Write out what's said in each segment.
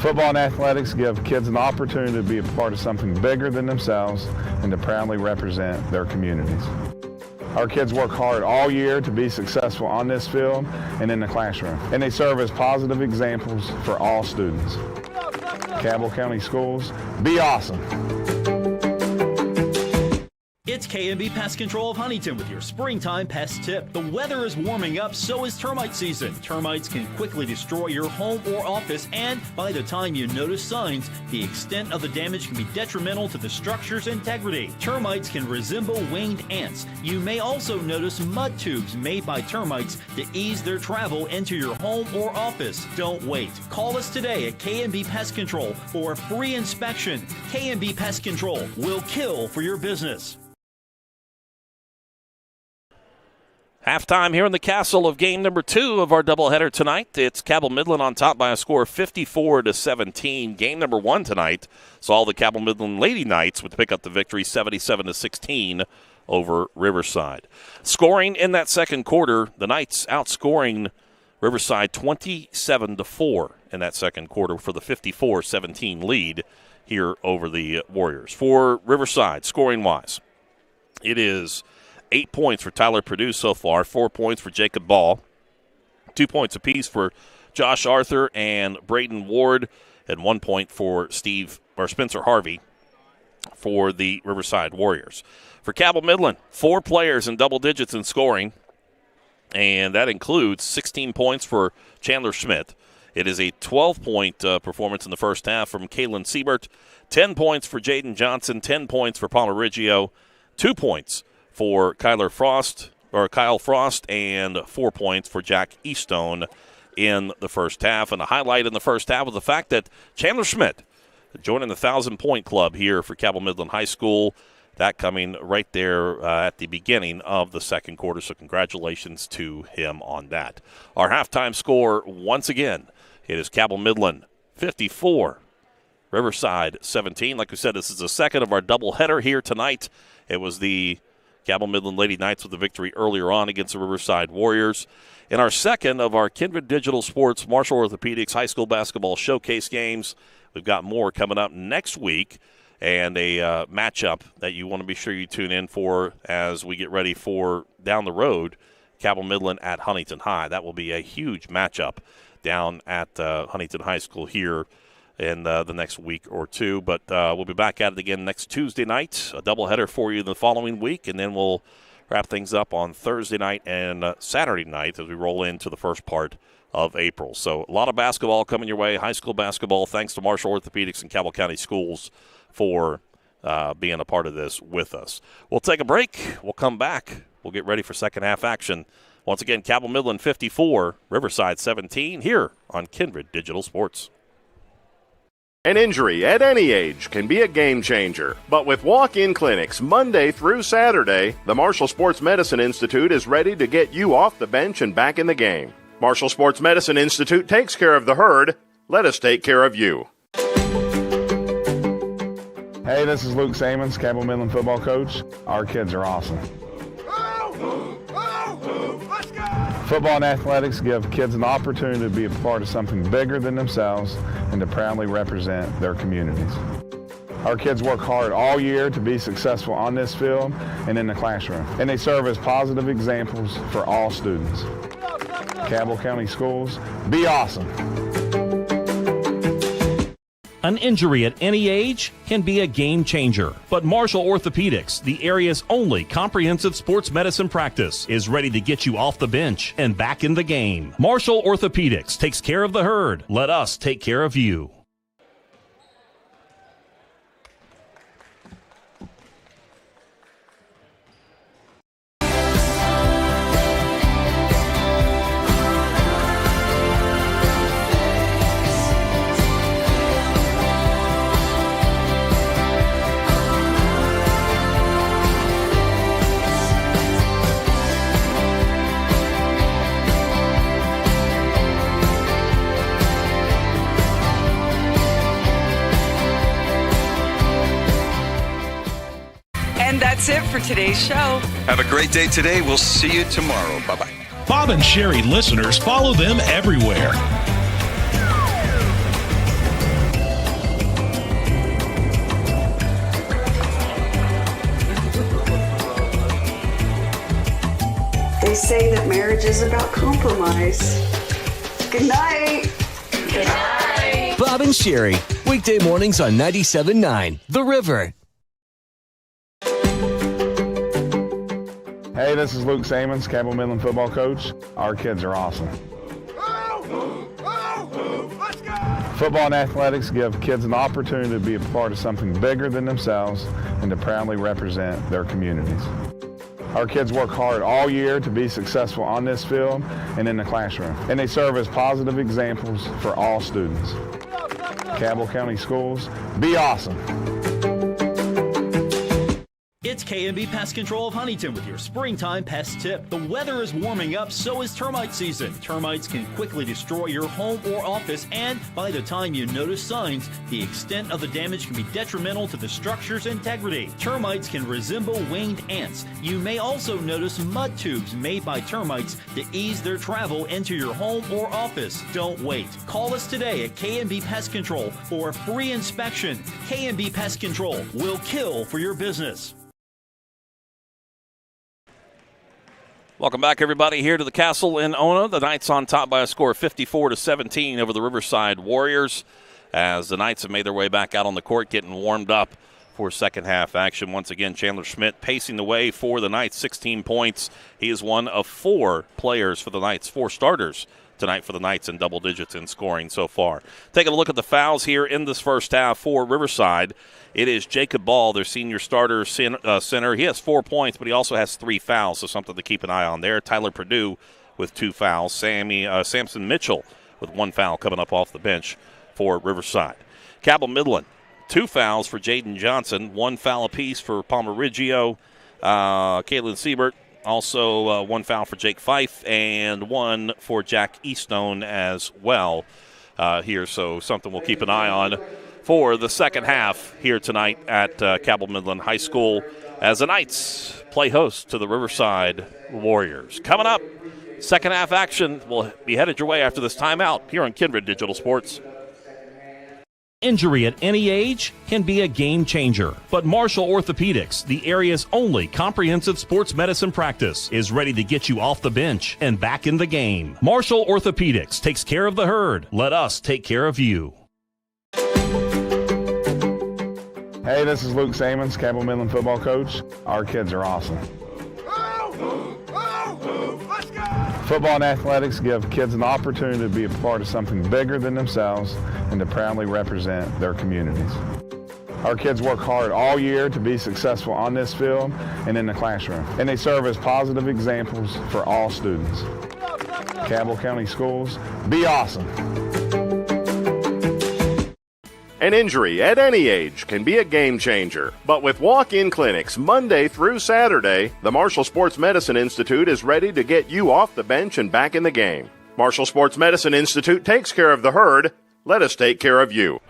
Football and athletics give kids an opportunity to be a part of something bigger than themselves and to proudly represent their communities. Our kids work hard all year to be successful on this field and in the classroom, and they serve as positive examples for all students. Cabell County Schools, be awesome. It's K&B Pest Control of Huntington with your springtime pest tip. The weather is warming up, so is termite season. Termites can quickly destroy your home or office, and by the time you notice signs, the extent of the damage can be detrimental to the structure's integrity. Termites can resemble winged ants. You may also notice mud tubes made by termites to ease their travel into your home or office. Don't wait. Call us today at K&B Pest Control for a free inspection. K&B Pest Control will kill for your business. Halftime here in the castle of game number 2 of our doubleheader tonight. It's Cabell Midland on top by a score of 54-17. Game number 1 tonight saw the Cabell Midland Lady Knights would pick up the victory 77-16 over Riverside. Scoring in that second quarter, the Knights outscoring Riverside 27-4 in that second quarter for the 54-17 lead here over the Warriors. For Riverside, scoring-wise, it is 8 points for Tyler Perdue so far, 4 points for Jacob Ball, 2 points apiece for Josh Arthur and Braden Ward, and 1 point for Spencer Harvey for the Riverside Warriors. For Cabell Midland, 4 players in double digits in scoring, and that includes 16 points for Chandler Schmidt. It is a 12-point performance in the first half from Kaylin Siebert, 10 points for Jaden Johnson, 10 points for Palmer Riggio, 2 points for Kyle Frost, and 4 points for Jack Eastone in the first half. And the highlight in the first half was the fact that Chandler Schmidt joining the 1,000-point club here for Cabell Midland High School. That coming right there at the beginning of the second quarter, so congratulations to him on that. Our halftime score, once again, it is Cabell Midland 54, Riverside 17. Like we said, this is the second of our doubleheader here tonight. It was the Cabell Midland Lady Knights with the victory earlier on against the Riverside Warriors. In our second of our Kindred Digital Sports Marshall Orthopaedics High School Basketball Showcase games, we've got more coming up next week, and a matchup that you want to be sure you tune in for as we get ready for down the road, Cabell Midland at Huntington High. That will be a huge matchup down at Huntington High School here in the next week or two. But we'll be back at it again next Tuesday night, a doubleheader for you the following week, and then we'll wrap things up on Thursday night and Saturday night as we roll into the first part of April. So a lot of basketball coming your way, high school basketball, thanks to Marshall Orthopaedics and Cabell County Schools for being a part of this with us. We'll take a break. We'll come back. We'll get ready for second half action. Once again, Cabell Midland 54, Riverside 17 here on Kindred Digital Sports. An injury at any age can be a game changer, but with walk-in clinics Monday through Saturday, the Marshall Sports Medicine Institute is ready to get you off the bench and back in the game. Marshall Sports Medicine Institute takes care of the herd. Let us take care of you. Hey, this is Luke Samons, Cabell Midland football coach. Our kids are awesome. Football and athletics give kids an opportunity to be a part of something bigger than themselves and to proudly represent their communities. Our kids work hard all year to be successful on this field and in the classroom, and they serve as positive examples for all students. Cabell County Schools, be awesome. An injury at any age can be a game changer. But Marshall Orthopaedics, the area's only comprehensive sports medicine practice, is ready to get you off the bench and back in the game. Marshall Orthopaedics takes care of the herd. Let us take care of you. That's it for today's show. Have a great day today. We'll see you tomorrow. Bye-bye. Bob and Sherry listeners, follow them everywhere. say that marriage is about compromise. Good night. Good night. Bob and Sherry, weekday mornings on 97.9 The River. Hey, this is Luke Samons, Cabell Midland football coach. Our kids are awesome. Football and athletics give kids an opportunity to be a part of something bigger than themselves and to proudly represent their communities. Our kids work hard all year to be successful on this field and in the classroom, and they serve as positive examples for all students. Cabell County Schools, be awesome. It's K&B Pest Control of Huntington with your springtime pest tip. The weather is warming up, so is termite season. Termites can quickly destroy your home or office, and by the time you notice signs, the extent of the damage can be detrimental to the structure's integrity. Termites can resemble winged ants. You may also notice mud tubes made by termites to ease their travel into your home or office. Don't wait. Call us today at K&B Pest Control for a free inspection. K&B Pest Control will kill for your business. Welcome back, everybody, here to the Castle in Ona. The Knights on top by a score of 54-17 over the Riverside Warriors, as the Knights have made their way back out on the court, getting warmed up for second half action. Once again, Chandler Schmidt pacing the way for the Knights, 16 points. He is one of 4 players for the Knights, 4 starters tonight for the Knights in double digits in scoring so far. Taking a look at the fouls here in this first half for Riverside. It is Jacob Ball, their senior starter center. He has 4 points, but he also has 3 fouls, so something to keep an eye on there. Tyler Perdue with 2 fouls. Samson Mitchell with 1 foul coming up off the bench for Riverside. Cabell Midland, 2 fouls for Jaden Johnson, 1 foul apiece for Palmer Riggio, Caitlin Siebert. Also 1 foul for Jake Fife and 1 for Jack Eastone as well here. So something we'll keep an eye on for the second half here tonight at Cabell Midland High School as the Knights play host to the Riverside Warriors. Coming up, second half action will be headed your way after this timeout here on Kindred Digital Sports. Injury at any age can be a game changer, but Marshall Orthopaedics, the area's only comprehensive sports medicine practice, is ready to get you off the bench and back in the game. Marshall Orthopaedics takes care of the herd. Let us take care of you. Hey, this is Luke Samons, Cabell Midland football coach. Our kids are awesome. Football and athletics give kids an opportunity to be a part of something bigger than themselves and to proudly represent their communities. Our kids work hard all year to be successful on this field and in the classroom, and they serve as positive examples for all students. Cabell County Schools, be awesome. An injury at any age can be a game changer. But with walk-in clinics Monday through Saturday, the Marshall Sports Medicine Institute is ready to get you off the bench and back in the game. Marshall Sports Medicine Institute takes care of the herd. Let us take care of you.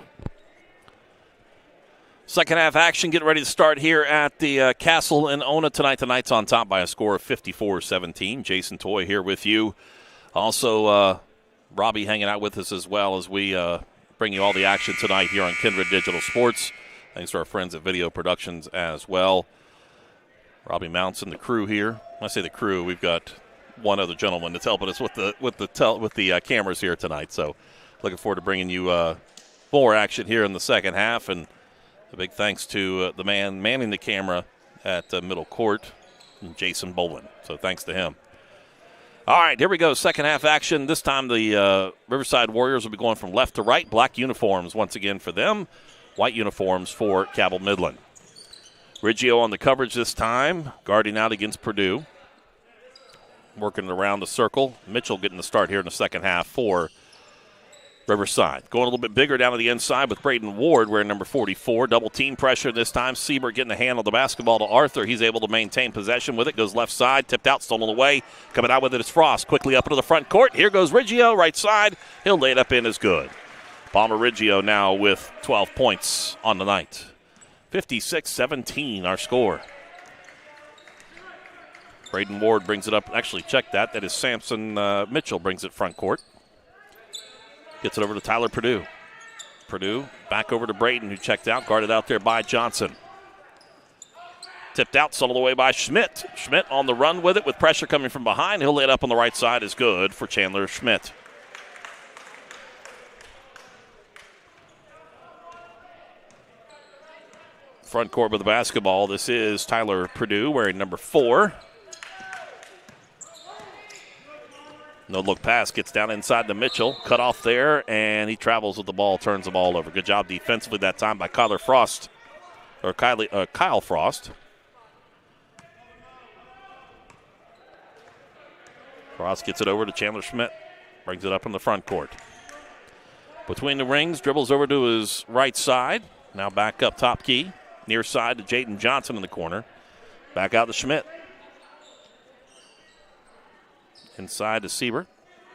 Second half action getting ready to start here at the Castle in Ona tonight. The Knights on top by a score of 54-17. Jason Toy here with you. Also, Robbie hanging out with us as well as we bring you all the action tonight here on Kindred Digital Sports. Thanks to our friends at Video Productions as well. Robbie Mounts and the crew here. When I say the crew, we've got one other gentleman that's helping us with the cameras here tonight. So looking forward to bringing you more action here in the second half. And a big thanks to the man manning the camera at middle court, Jason Bolin. So thanks to him. All right, here we go. Second half action. This time the Riverside Warriors will be going from left to right. Black uniforms once again for them. White uniforms for Cabell Midland. Riggio on the coverage this time, guarding out against Perdue. Working around the circle. Mitchell getting the start here in the second half for Riverside. Going a little bit bigger down to the inside with Braden Ward wearing number 44. Double team pressure this time. Siebert getting the hand on the basketball to Arthur. He's able to maintain possession with it. Goes left side. Tipped out. Stolen away. Coming out with it is Frost. Quickly up into the front court. Here goes Riggio. Right side. He'll lay it up in as good. Palmer Riggio now with 12 points on the night. 56-17 our score. Braden Ward brings it up. Actually, check that. That is Samson Mitchell brings it front court. Gets it over to Tyler Perdue. Perdue back over to Braden, who checked out, guarded out there by Johnson. Tipped out, settled away by Schmidt. Schmidt on the run with it with pressure coming from behind. He'll lay it up on the right side is good for Chandler Schmidt. Front court with the basketball. This is Tyler Purdue wearing number 4. No look pass, gets down inside to Mitchell. Cut off there, and he travels with the ball, turns the ball over. Good job defensively that time by Kyle Frost. Frost gets it over to Chandler Schmidt. Brings it up in the front court. Between the rings, dribbles over to his right side. Now back up top key. Near side to Jaden Johnson in the corner. Back out to Schmidt. Inside to Siebert.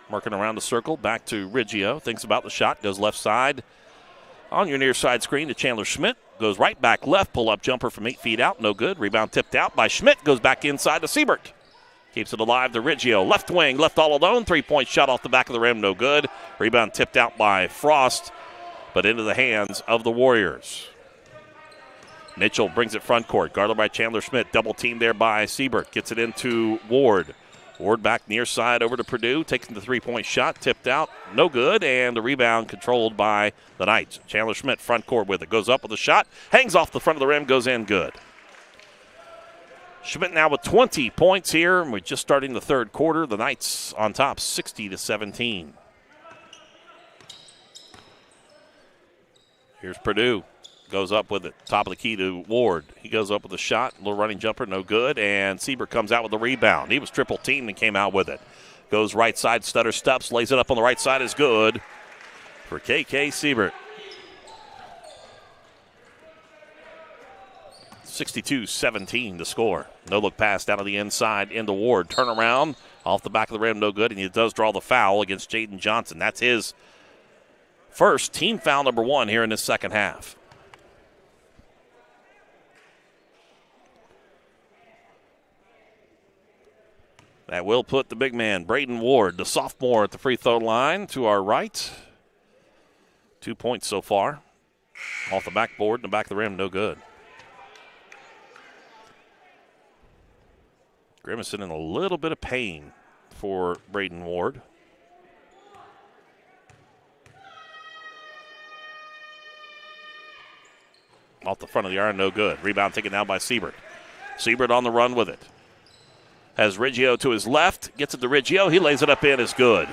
Working around the circle. Back to Riggio. Thinks about the shot. Goes left side. On your near side screen to Chandler Schmidt. Goes right back left. Pull up jumper from 8 feet out. No good. Rebound tipped out by Schmidt. Goes back inside to Siebert. Keeps it alive to Riggio. Left wing. Left all alone. 3-point shot off the back of the rim. No good. Rebound tipped out by Frost. But into the hands of the Warriors. Mitchell brings it front court. Guarded by Chandler Schmidt. Double team there by Siebert. Gets it into Ward. Ward back near side over to Purdue. Taking the 3-point shot. Tipped out. No good. And the rebound controlled by the Knights. Chandler Schmidt front court with it. Goes up with a shot. Hangs off the front of the rim. Goes in good. Schmidt now with 20 points here. We're just starting the third quarter. The Knights on top 60-17. Here's Purdue. Goes up with it. Top of the key to Ward. He goes up with a shot. A little running jumper. No good. And Siebert comes out with the rebound. He was triple teamed and came out with it. Goes right side. Stutter steps. Lays it up on the right side. Is good for KK Siebert. 62-17 to score. No look pass down to the inside into Ward. Turn around. Off the back of the rim. No good. And he does draw the foul against Jaden Johnson. That's his first team foul number 1 here in this second half. That will put the big man, Braden Ward, the sophomore, at the free throw line to our right. 2 points so far. Off the backboard, in the back of the rim, no good. Grimacing in a little bit of pain for Braden Ward. Off the front of the iron, no good. Rebound taken down by Siebert. Siebert on the run with it. Has Riggio to his left. Gets it to Riggio. He lays it up in. Is good.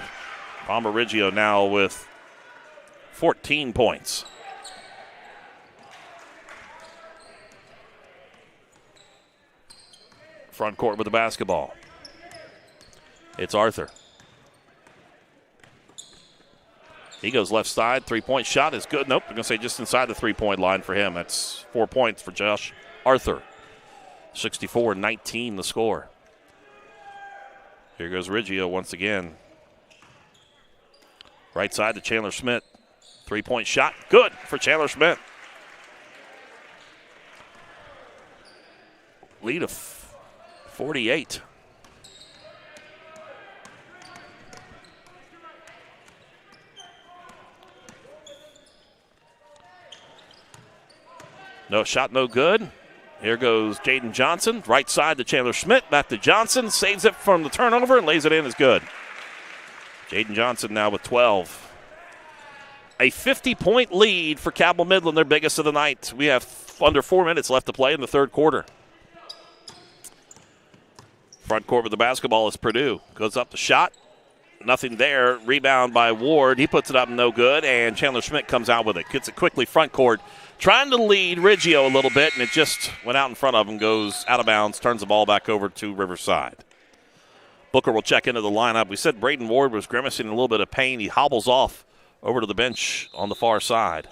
Palmer Riggio now with 14 points. Front court with the basketball. It's Arthur. He goes left side. 3-point shot is good. Nope, I'm going to say just inside the 3-point line for him. That's 4 points for Josh Arthur. 64-19 the score. Here goes Riggio once again. Right side to Chandler Schmidt. 3-point shot. Good for Chandler Schmidt. Lead of 48. No shot, no good. Here goes Jaden Johnson. Right side to Chandler Schmidt. Back to Johnson. Saves it from the turnover and lays it in. Is good. Jaden Johnson now with 12. A 50-point lead for Cabell Midland, their biggest of the night. We have under 4 minutes left to play in the third quarter. Front court with the basketball is Purdue. Goes up the shot. Nothing there. Rebound by Ward. He puts it up, no good. And Chandler Schmidt comes out with it. Gets it quickly front court. Trying to lead Riggio a little bit, and it just went out in front of him, goes out of bounds, turns the ball back over to Riverside. Booker will check into the lineup. We said Braden Ward was grimacing in a little bit of pain. He hobbles off over to the bench on the far side.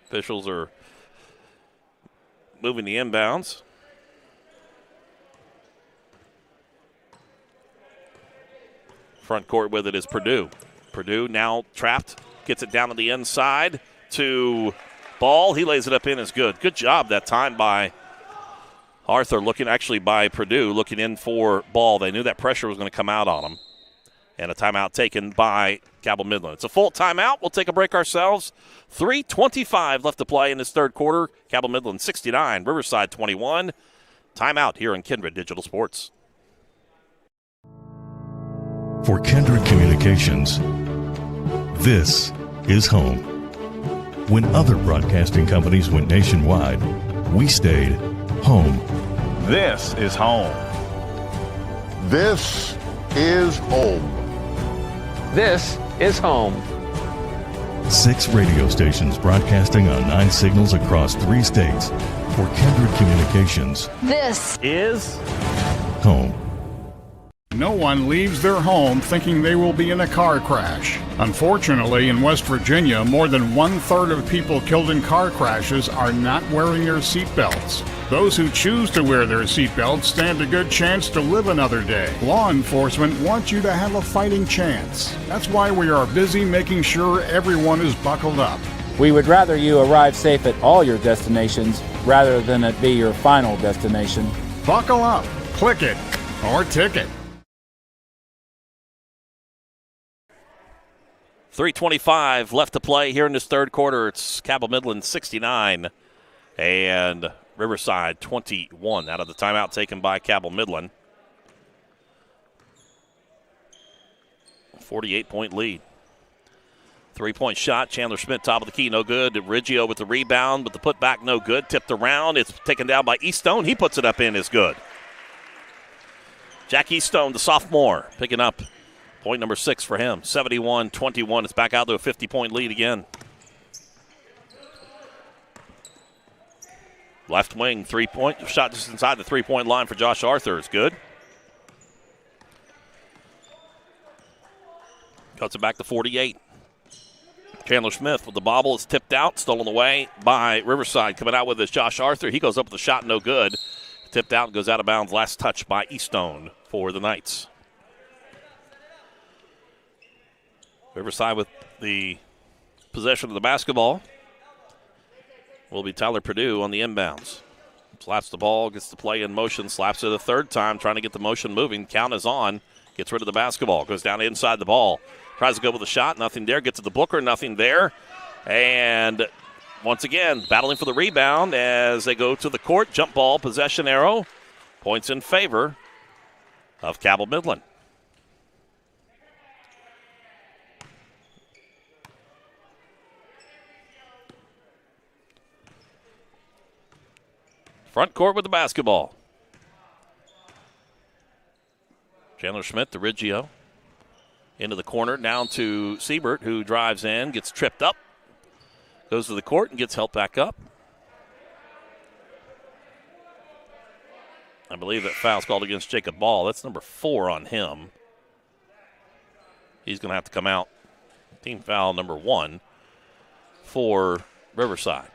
Officials are moving the inbounds. Front court with it is Purdue. Purdue now trapped. Gets it down to the inside to Ball. He lays it up in. Is good. Good job that time by Arthur, by Purdue, looking in for Ball. They knew that pressure was going to come out on him. And a timeout taken by Cabell Midland. It's a full timeout. We'll take a break ourselves. 3:25 left to play in this third quarter. Cabell Midland 69, Riverside 21. Timeout here on Kindred Digital Sports. For Kindred Communications, this is home. When other broadcasting companies went nationwide, we stayed home. This is home. This is home. This is home. 6 radio stations broadcasting on 9 signals across 3 states. For Kindred Communications, this is home. No one leaves their home thinking they will be in a car crash. Unfortunately, in West Virginia, more than 1/3 of people killed in car crashes are not wearing their seatbelts. Those who choose to wear their seatbelts stand a good chance to live another day. Law enforcement wants you to have a fighting chance. That's why we are busy making sure everyone is buckled up. We would rather you arrive safe at all your destinations rather than it be your final destination. Buckle up, click it, or ticket. 3:25 left to play here in this third quarter. It's Cabell Midland 69 and Riverside 21 out of the timeout taken by Cabell Midland. 48-point lead. 3-point shot. Chandler Schmidt, top of the key, no good. Riggio with the rebound, but the putback, no good. Tipped around. It's taken down by Eastone. He puts it up in, is good. Jack Eastone, the sophomore, picking up point number 6 for him. 71-21. It's back out to a 50-point lead again. Left wing, 3-point shot just inside the 3-point line for Josh Arthur is good. Cuts it back to 48. Chandler Smith with the bobble. It's tipped out, stolen away by Riverside. Coming out with is Josh Arthur. He goes up with a shot, no good. Tipped out and goes out of bounds. Last touch by Eastone for the Knights. Riverside with the possession of the basketball will be Tyler Purdue on the inbounds. Slaps the ball, gets the play in motion, slaps it a third time, trying to get the motion moving. Count is on, gets rid of the basketball, goes down inside the ball. Tries to go with a shot, nothing there. Gets to the Booker, nothing there. And once again, battling for the rebound as they go to the court. Jump ball, possession arrow. Points in favor of Cabell Midland. Front court with the basketball. Chandler Schmidt to Riggio. Into the corner, down to Siebert, who drives in, gets tripped up, goes to the court and gets helped back up. I believe that foul's called against Jacob Ball. That's number 4 on him. He's going to have to come out. Team foul number 1 for Riverside.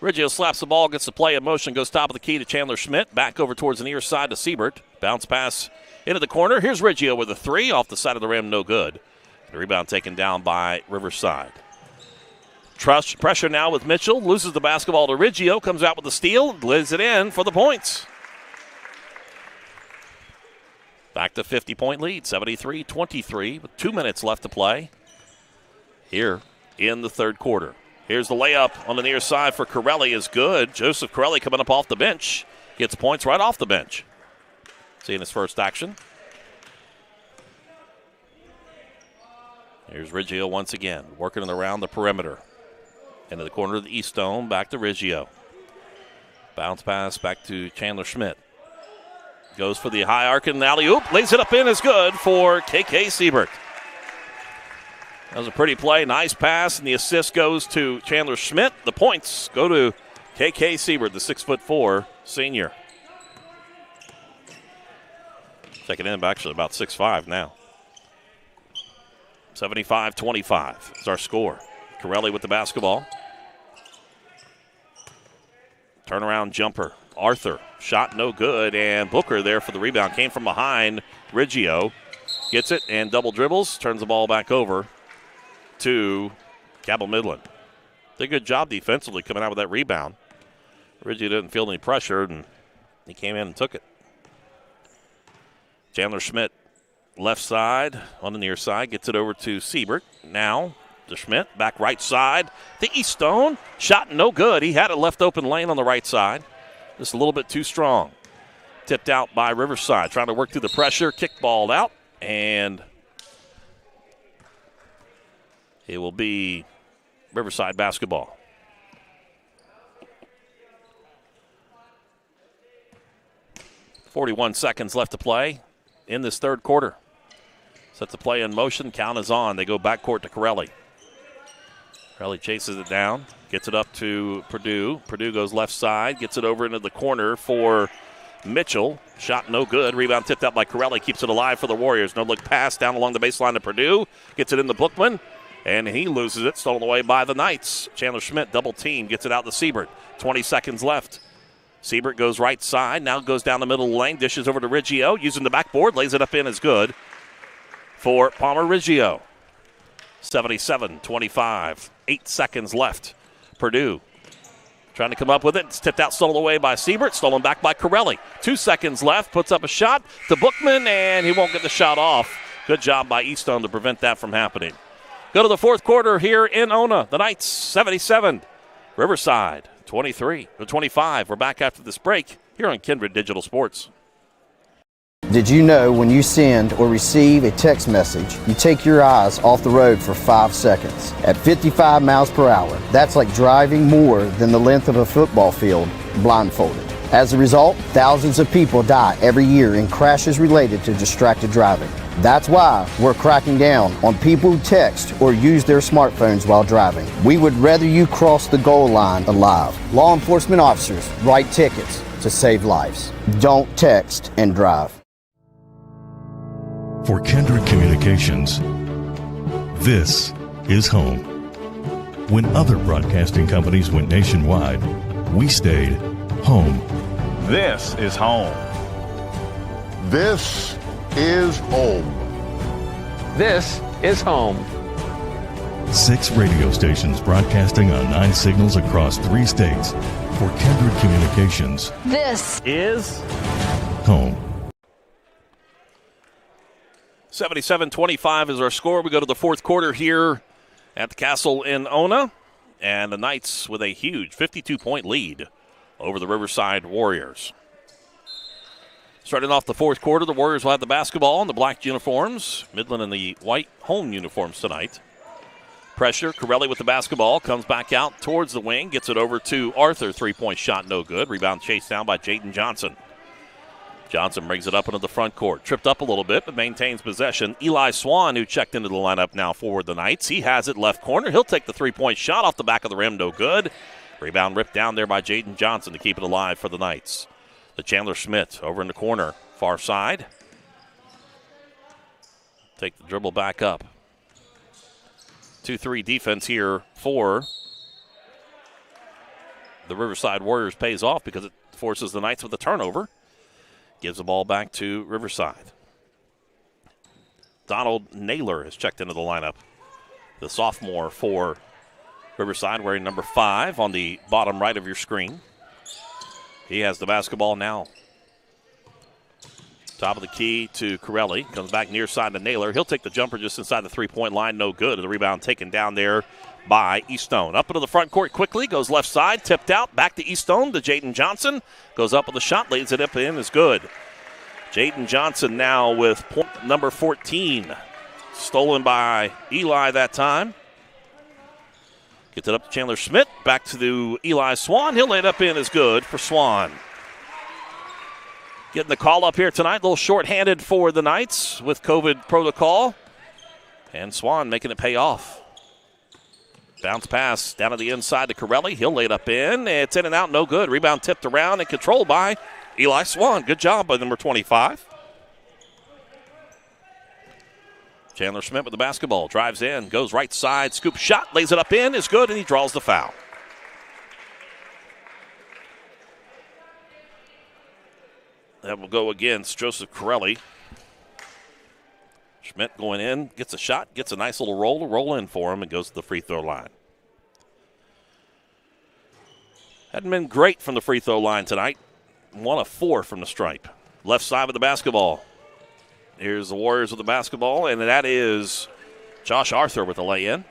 Riggio slaps the ball, gets the play in motion, goes top of the key to Chandler Schmidt. Back over towards the near side to Siebert. Bounce pass into the corner. Here's Riggio with a 3 off the side of the rim, no good. The rebound taken down by Riverside. Pressure now with Mitchell. Loses the basketball to Riggio. Comes out with the steal. Lays it in for the points. Back to 50-point lead. 73-23 with 2 minutes left to play here in the third quarter. Here's the layup on the near side for Corelli is good. Joseph Corelli coming up off the bench. Gets points right off the bench. Seeing his first action. Here's Riggio once again, working around the perimeter. Into the corner of the East Dome, back to Riggio. Bounce pass back to Chandler Schmidt. Goes for the high arc and alley-oop. Lays it up in, is good for KK Siebert. That was a pretty play, nice pass, and the assist goes to Chandler Schmidt. The points go to KK Siebert, the 6'4" senior. Checking in, actually about 6'5" now. 75-25 is our score. Corelli with the basketball. Turnaround jumper. Arthur, shot no good, and Booker there for the rebound. Came from behind. Riggio gets it and double dribbles, turns the ball back over to Cabell Midland. Did a good job defensively coming out with that rebound. Riggio didn't feel any pressure, and he came in and took it. Chandler Schmidt left side on the near side. Gets it over to Siebert. Now to Schmidt. Back right side to Eastone. Shot no good. He had a left open lane on the right side. Just a little bit too strong. Tipped out by Riverside. Trying to work through the pressure. Kickballed out. And it will be Riverside basketball. .41 seconds left to play in this third quarter. Sets the play in motion. Count is on. They go backcourt to Corelli. Corelli chases it down. Gets it up to Purdue. Purdue goes left side. Gets it over into the corner for Mitchell. Shot no good. Rebound tipped out by Corelli. Keeps it alive for the Warriors. No look pass down along the baseline to Purdue. Gets it into Bookman. And he loses it. Stolen away by the Knights. Chandler Schmidt double team. Gets it out to Siebert. 20 seconds left. Siebert goes right side. Now goes down the middle of the lane. Dishes over to Riggio. Using the backboard. Lays it up in as good for Palmer Riggio. 77-25. 8 seconds left. Purdue trying to come up with it. It's tipped out, stolen away by Siebert. Stolen back by Corelli. 2 seconds left. Puts up a shot to Bookman, and he won't get the shot off. Good job by Eastone to prevent that from happening. Go to the fourth quarter here in Ona. The Knights 77. Riverside 25. We're back after this break here on Kindred Digital Sports. Did you know when you send or receive a text message, you take your eyes off the road for 5 seconds? At 55 miles per hour, that's like driving more than the length of a football field blindfolded. As a result, thousands of people die every year in crashes related to distracted driving. That's why we're cracking down on people who text or use their smartphones while driving. We would rather you cross the goal line alive. Law enforcement officers write tickets to save lives. Don't text and drive. For Kindred Communications, this is home. When other broadcasting companies went nationwide, we stayed home. This is home. This is home. This is home. 6 radio stations broadcasting on 9 signals across 3 states. For Kindred Communications, This is home. 77-25 is our score. We go to the fourth quarter here at the Castle in Ona. And the Knights with a huge 52-point lead over the Riverside Warriors. Starting off the fourth quarter, the Warriors will have the basketball in the black uniforms. Midland in the white home uniforms tonight. Pressure, Corelli with the basketball. Comes back out towards the wing. Gets it over to Arthur. 3-point shot, no good. Rebound chased down by Jaden Johnson. Johnson brings it up into the front court. Tripped up a little bit, but maintains possession. Eli Swan, who checked into the lineup now for the Knights. He has it left corner. He'll take the 3-point shot off the back of the rim, no good. Rebound ripped down there by Jaden Johnson to keep it alive for the Knights. The Chandler Schmidt over in the corner, far side. Take the dribble back up. 2-3 defense here for the Riverside Warriors pays off because it forces the Knights with a turnover. Gives the ball back to Riverside. Donald Naylor has checked into the lineup. The sophomore for Riverside, wearing number 5 on the bottom right of your screen. He has the basketball now. Top of the key to Corelli. Comes back near side to Naylor. He'll take the jumper just inside the 3-point line. No good. And the rebound taken down there by Eastone. Up into the front court quickly. Goes left side. Tipped out. Back to Eastone to Jaden Johnson. Goes up with a shot. Lays it up in. Is good. Jaden Johnson now with point number 14. Stolen by Eli that time. Gets it up to Chandler Schmidt. Back to Eli Swan. He'll lay it up in. Is good for Swan. Getting the call up here tonight. A little short-handed for the Knights with COVID protocol. And Swan making it pay off. Bounce pass down to the inside to Corelli. He'll lay it up in. It's in and out. No good. Rebound tipped around and controlled by Eli Swan. Good job by number 25. Chandler Schmidt with the basketball. Drives in. Goes right side. Scoop shot. Lays it up in. Is good. And he draws the foul. That will go against Joseph Corelli. Schmidt going in, gets a shot, gets a nice little roll in for him, and goes to the free throw line. Hadn't been great from the free throw line tonight. 1 of 4 from the stripe. Left side of the basketball. Here's the Warriors with the basketball, and that is Josh Arthur with the lay-in.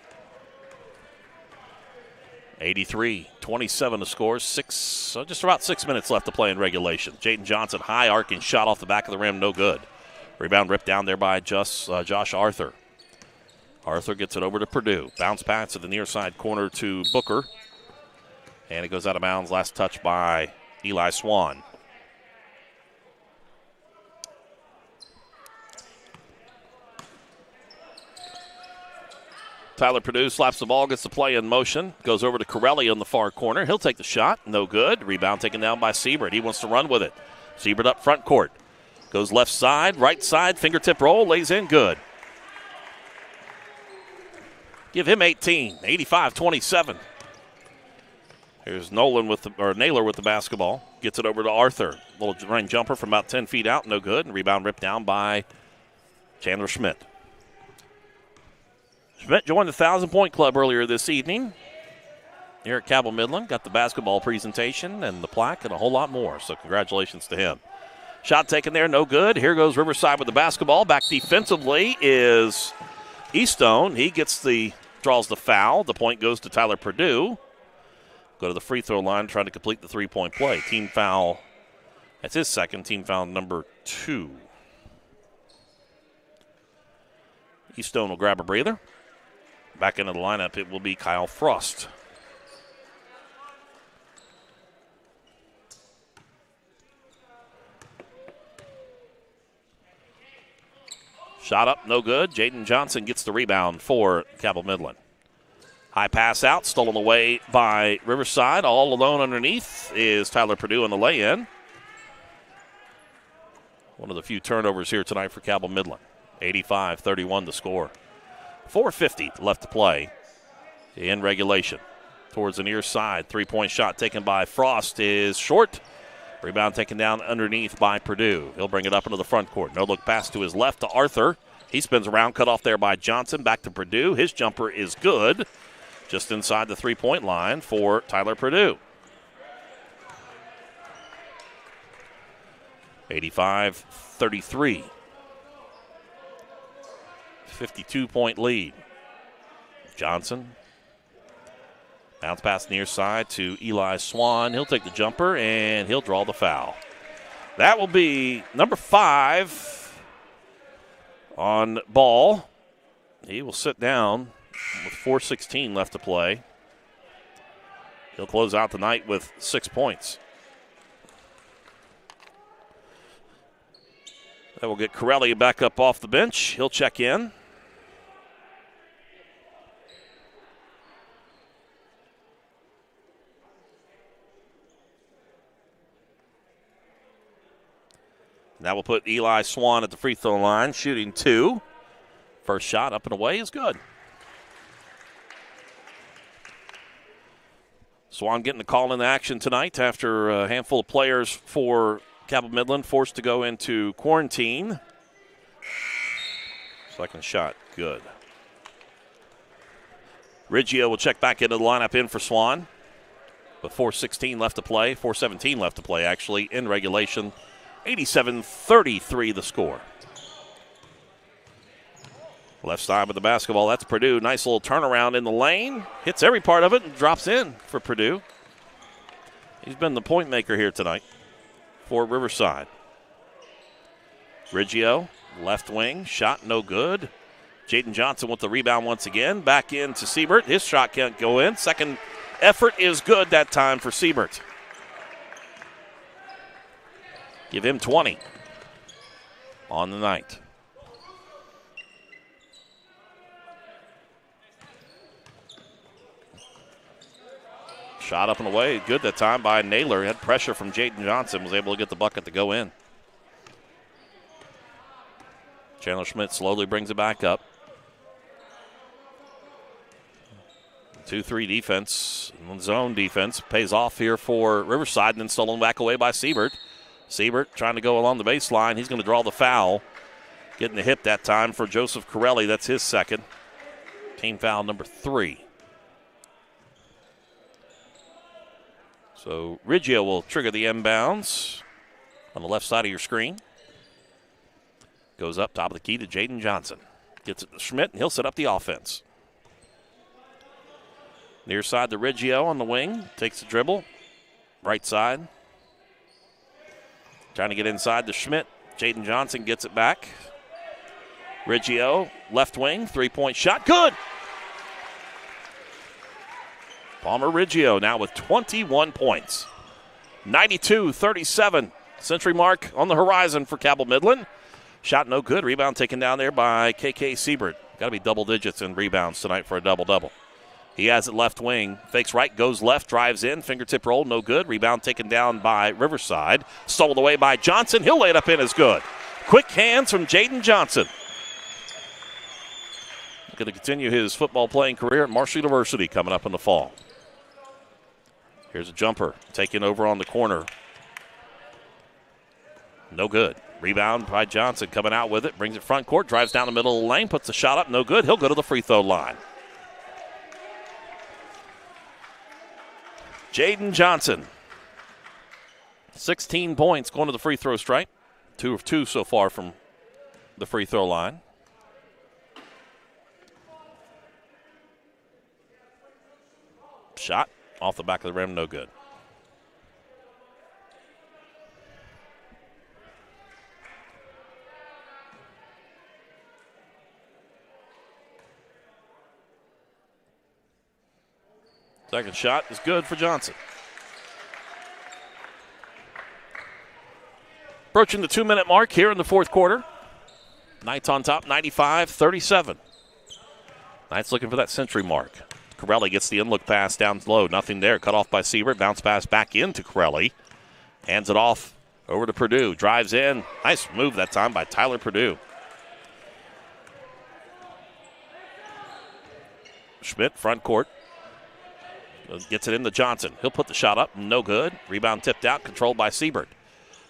83-27 to score. Just about 6 minutes left to play in regulation. Jaden Johnson, high arcing shot off the back of the rim, no good. Rebound ripped down there by Josh Arthur. Arthur gets it over to Purdue. Bounce pass to the near side corner to Booker. And it goes out of bounds. Last touch by Eli Swan. Tyler Purdue slaps the ball, gets the play in motion, goes over to Corelli on the far corner. He'll take the shot, no good. Rebound taken down by Siebert. He wants to run with it. Siebert up front court. Goes left side, right side, fingertip roll, lays in, good. Give him 18, 85-27. Here's Naylor with the basketball. Gets it over to Arthur. Little range jumper from about 10 feet out, no good. And rebound ripped down by Chandler Schmidt. Schmidt joined the 1,000-point club earlier this evening here at Cabell Midland. Got the basketball presentation and the plaque and a whole lot more, so congratulations to him. Shot taken there, no good. Here goes Riverside with the basketball. Back defensively is Eastone. He draws the foul. The point goes to Tyler Purdue. Go to the free throw line, trying to complete the three-point play. Team foul. That's his second. Team foul number 2. Eastone will grab a breather. Back into the lineup, it will be Kyle Frost. Shot up, no good. Jaden Johnson gets the rebound for Cabell Midland. High pass out, stolen away by Riverside. All alone underneath is Tyler Purdue in the lay-in. One of the few turnovers here tonight for Cabell Midland. 85-31 to score. 4:50 left to play in regulation. Towards the near side, three-point shot taken by Frost is short. Rebound taken down underneath by Purdue. He'll bring it up into the front court. No look pass to his left to Arthur. He spins around, cut off there by Johnson. Back to Purdue. His jumper is good. Just inside the three-point line for Tyler Purdue. 85-33. 52-point lead. Johnson. Bounce pass near side to Eli Swan. He'll take the jumper, and he'll draw the foul. That will be number 5 on Ball. He will sit down with 4:16 left to play. He'll close out the night with 6 points. That will get Corelli back up off the bench. He'll check in. That will put Eli Swan at the free throw line, shooting 2. First shot up and away is good. Swan getting a call in action tonight after a handful of players for Cabell Midland forced to go into quarantine. Second shot, good. Riggio will check back into the lineup in for Swan. With 4:16 left to play, 4:17 left to play actually in regulation. 87-33 the score. Left side with the basketball, that's Purdue. Nice little turnaround in the lane. Hits every part of it and drops in for Purdue. He's been the point maker here tonight for Riverside. Riggio, left wing, shot no good. Jaden Johnson with the rebound once again. Back in to Siebert. His shot can't go in. Second effort is good that time for Siebert. Give him 20 on the night. Shot up and away. Good that time by Naylor. Had pressure from Jaden Johnson. Was able to get the bucket to go in. Chandler Schmidt slowly brings it back up. 2-3 defense. Zone defense. Pays off here for Riverside and then stolen back away by Siebert. Siebert trying to go along the baseline. He's going to draw the foul. Getting the hit that time for Joseph Corelli. That's his second. Team foul number 3. So Riggio will trigger the inbounds on the left side of your screen. Goes up top of the key to Jaden Johnson. Gets it to Schmidt, and he'll set up the offense. Near side to Riggio on the wing. Takes the dribble. Right side. Trying to get inside to Schmidt. Jaden Johnson gets it back. Riggio, left wing, three-point shot. Good! Palmer Riggio now with 21 points. 92-37. Century mark on the horizon for Cabell Midland. Shot no good. Rebound taken down there by KK Siebert. Got to be double digits in rebounds tonight for a double-double. He has it left wing. Fakes right, goes left, drives in. Fingertip roll, no good. Rebound taken down by Riverside. Stolen away by Johnson. He'll lay it up in as good. Quick hands from Jaden Johnson. Going to continue his football playing career at Marshall University coming up in the fall. Here's a jumper taken over on the corner. No good. Rebound by Johnson coming out with it. Brings it front court. Drives down the middle of the lane. Puts the shot up. No good. He'll go to the free throw line. Jaden Johnson. 16 points going to the free throw stripe. 2 of 2 so far from the free throw line. Shot off the back of the rim. No good. Second shot is good for Johnson. Approaching the 2-minute mark here in the fourth quarter. Knights on top, 95-37. Knights looking for that century mark. Corelli gets the in-look pass down low. Nothing there. Cut off by Siebert. Bounce pass back into Corelli. Hands it off over to Purdue. Drives in. Nice move that time by Tyler Purdue. Schmidt, front court. Gets it into Johnson. He'll put the shot up. No good. Rebound tipped out. Controlled by Siebert.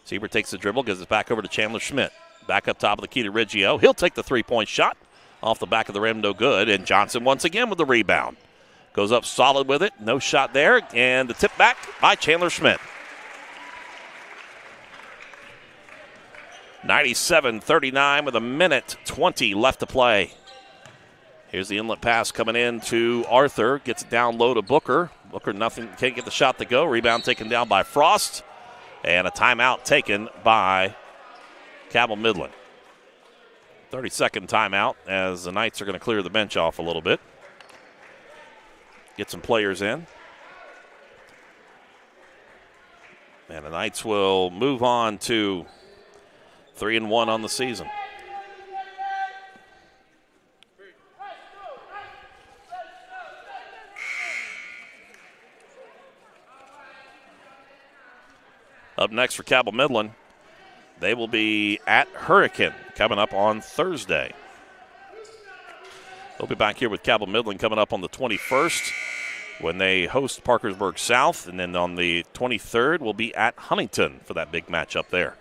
Siebert takes the dribble. Gives it back over to Chandler Schmidt. Back up top of the key to Riggio. He'll take the three-point shot. Off the back of the rim. No good. And Johnson once again with the rebound. Goes up solid with it. No shot there. And the tip back by Chandler Schmidt. 97-39 with 1:20 left to play. Here's the inlet pass coming in to Arthur. Gets it down low to Booker. Booker nothing, can't get the shot to go. Rebound taken down by Frost. And a timeout taken by Cabell Midland. 30-second timeout as the Knights are going to clear the bench off a little bit. Get some players in. And the Knights will move on to 3-1 on the season. Up next for Cabell Midland, they will be at Hurricane coming up on Thursday. They'll be back here with Cabell Midland coming up on the 21st when they host Parkersburg South. And then on the 23rd, we'll be at Huntington for that big matchup there.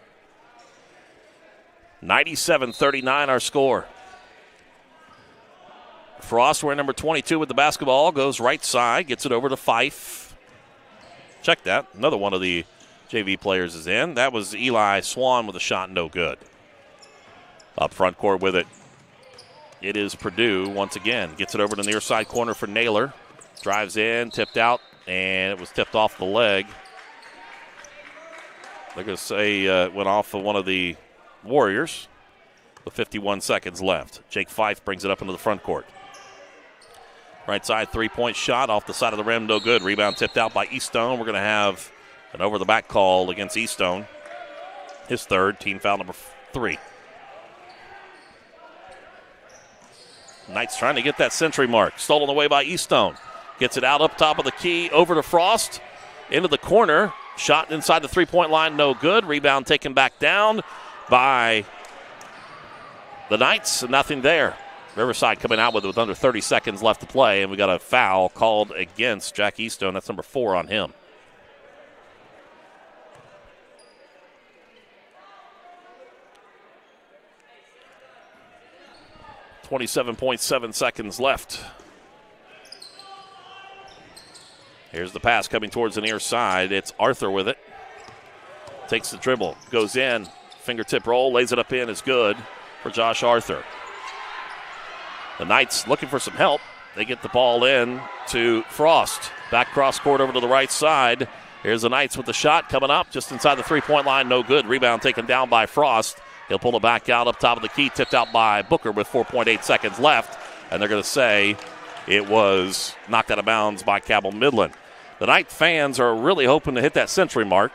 97-39 our score. Frost, wearing number 22 with the basketball, goes right side, gets it over to Fife. Check that. Another one of the JV players is in. That was Eli Swan with a shot, no good. Up front court with it. It is Purdue once again. Gets it over to the near side corner for Naylor. Drives in, tipped out, and it was tipped off the leg. They're going to say it went off of one of the Warriors with 51 seconds left. Jake Fife brings it up into the front court. Right side three-point shot off the side of the rim, no good. Rebound tipped out by Eastone. We're going to have an over-the-back call against Eastone. His third, team foul number 3. Knights trying to get that century mark. Stolen away by Eastone. Gets it out up top of the key, over to Frost. Into the corner. Shot inside the three-point line, no good. Rebound taken back down by the Knights. Nothing there. Riverside coming out with under 30 seconds left to play, and we got a foul called against Jack Eastone. That's number 4 on him. .7 seconds left. Here's the pass coming towards the near side. It's Arthur with it. Takes the dribble, goes in, fingertip roll, lays it up in, is good. for Josh Arthur. The Knights looking for some help. They get the ball in to Frost. Back cross court over to the right side. Here's the Knights with the shot coming up just inside the three-point line. No good. Rebound taken down by Frost. He'll pull it back out up top of the key. Tipped out by Booker with 4.8 seconds left. And they're going to say it was knocked out of bounds by Cabell Midland. The Knight fans are really hoping to hit that century mark.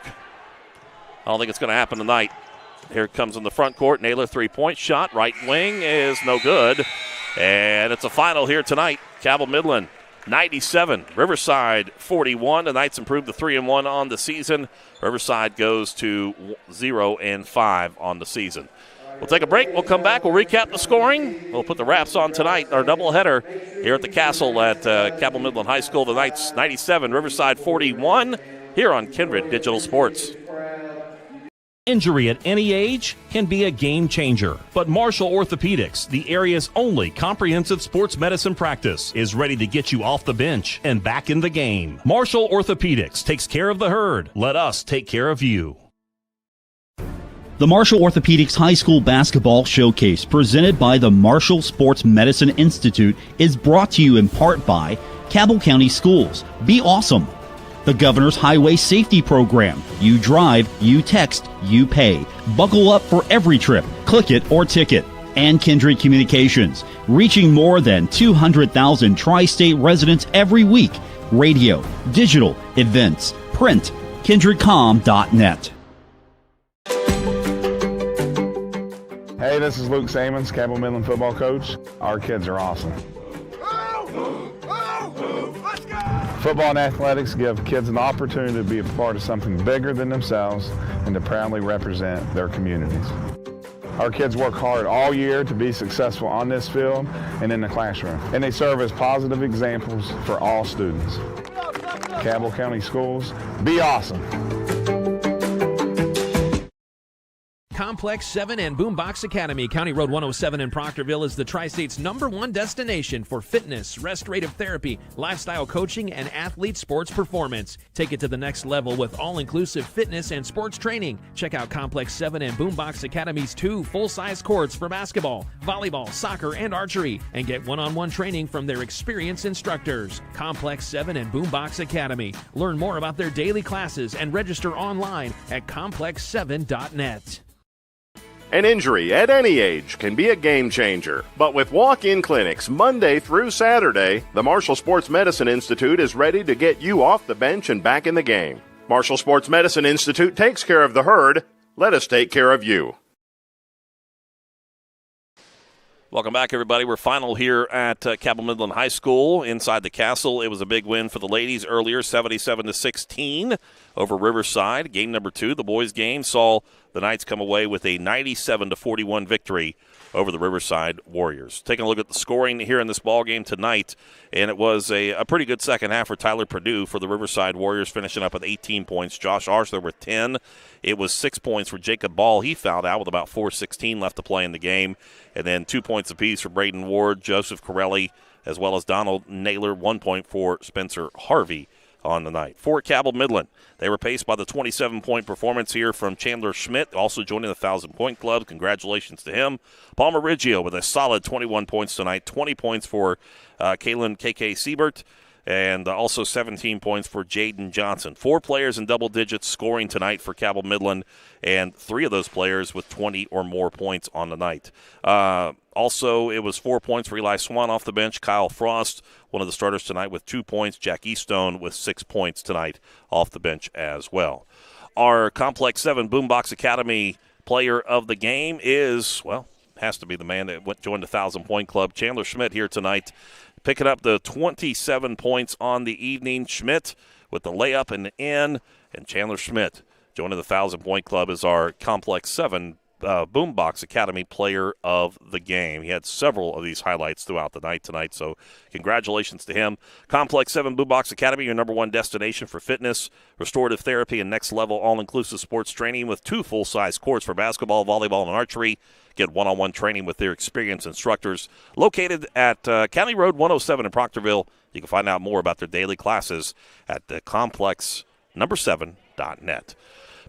I don't think it's going to happen tonight. Here it comes in the front court. Naylor three-point shot. Right wing is no good. And it's a final here tonight. Cabell Midland 97, Riverside 41. The Knights improved to 3-1 on the season. Riverside goes to 0-5 on the season. We'll take a break. We'll come back. We'll recap the scoring. We'll put the wraps on tonight. Our doubleheader here at the Castle at Cabell Midland High School. The Knights 97, Riverside 41 here on Kindred Digital Sports. Injury at any age can be a game changer, but Marshall Orthopaedics, the area's only comprehensive sports medicine practice, is ready to get you off the bench and back in the game. Marshall Orthopaedics takes care of the herd. Let us take care of you. The Marshall Orthopaedics High School Basketball Showcase, presented by the Marshall Sports Medicine Institute, is brought to you in part by Cabell County Schools. Be awesome. The Governor's Highway Safety Program. You drive, you text, you pay. Buckle up for every trip. Click it or ticket. And Kindred Communications, reaching more than 200,000 tri-state residents every week. Radio, digital, events, print, kindredcom.net. Hey, this is Luke Sammons, Cabell Midland football coach. Our kids are awesome. Football and athletics give kids an opportunity to be a part of something bigger than themselves and to proudly represent their communities. Our kids work hard all year to be successful on this field and in the classroom, and they serve as positive examples for all students. Cabell County Schools, be awesome. Complex 7 and Boombox Academy, County Road 107 in Proctorville, is the Tri-State's #1 destination for fitness, restorative therapy, lifestyle coaching, and athlete sports performance. Take it to the next level with all-inclusive fitness and sports training. Check out Complex 7 and Boombox Academy's 2 full-size courts for basketball, volleyball, soccer, and archery, and get one-on-one training from their experienced instructors. Complex 7 and Boombox Academy. Learn more about their daily classes and register online at complex7.net. An injury at any age can be a game changer. But with walk-in clinics Monday through Saturday, the Marshall Sports Medicine Institute is ready to get you off the bench and back in the game. Marshall Sports Medicine Institute takes care of the herd. Let us take care of you. Welcome back, everybody. We're final here at Cabell Midland High School inside the Castle. It was a big win for the ladies earlier, 77-16 over Riverside. Game number 2, the boys' game, saw the Knights come away with a 97-41 victory over the Riverside Warriors. Taking a look at the scoring here in this ball game tonight, and it was a pretty good second half for Tyler Purdue for the Riverside Warriors, finishing up with 18 points. Josh Arthur with 10. It was 6 points for Jacob Ball. He fouled out with about 4:16 left to play in the game. And then 2 points apiece for Braden Ward, Joseph Corelli, as well as Donald Naylor. 1 point for Spencer Harvey on the night. For Cabell Midland, they were paced by the 27-point performance here from Chandler Schmidt, also joining the 1,000-point club. Congratulations to him. Palmer Riggio with a solid 21 points tonight, 20 points for Kaylin KK Siebert, and also 17 points for Jaden Johnson. 4 players in double digits scoring tonight for Cabell Midland, and 3 of those players with 20 or more points on the night. Also, it was 4 points for Eli Swan off the bench. Kyle Frost, one of the starters tonight, with 2 points. Jack Eastone with 6 points tonight off the bench as well. Our Complex 7 Boombox Academy player of the game is, well, has to be the man that joined the 1,000-point club, Chandler Schmidt, here tonight, picking up the 27 points on the evening. Schmidt with the layup and the in, and Chandler Schmidt joining the 1,000-point club is our Complex 7 Boombox Academy player of the game. He had several of these highlights throughout the night tonight, so congratulations to him. Complex 7 Boombox Academy, your #1 destination for fitness, restorative therapy, and next-level all-inclusive sports training with 2 full-size courts for basketball, volleyball, and archery. Get one-on-one training with their experienced instructors. Located at County Road 107 in Proctorville. You can find out more about their daily classes at the complex7.net.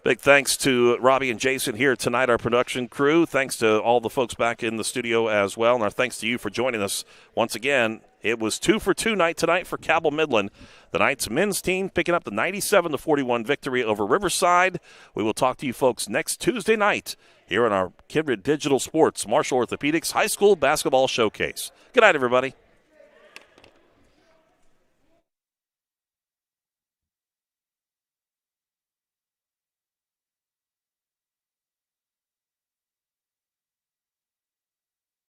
Big thanks to Robbie and Jason here tonight, our production crew. Thanks to all the folks back in the studio as well. And our thanks to you for joining us once again. It was 2 for 2 night tonight for Cabell Midland. The Knights men's team picking up the 97-41 victory over Riverside. We will talk to you folks next Tuesday night here on our KINDRED Digital Sports Marshall Orthopaedics High School Basketball Showcase. Good night, everybody.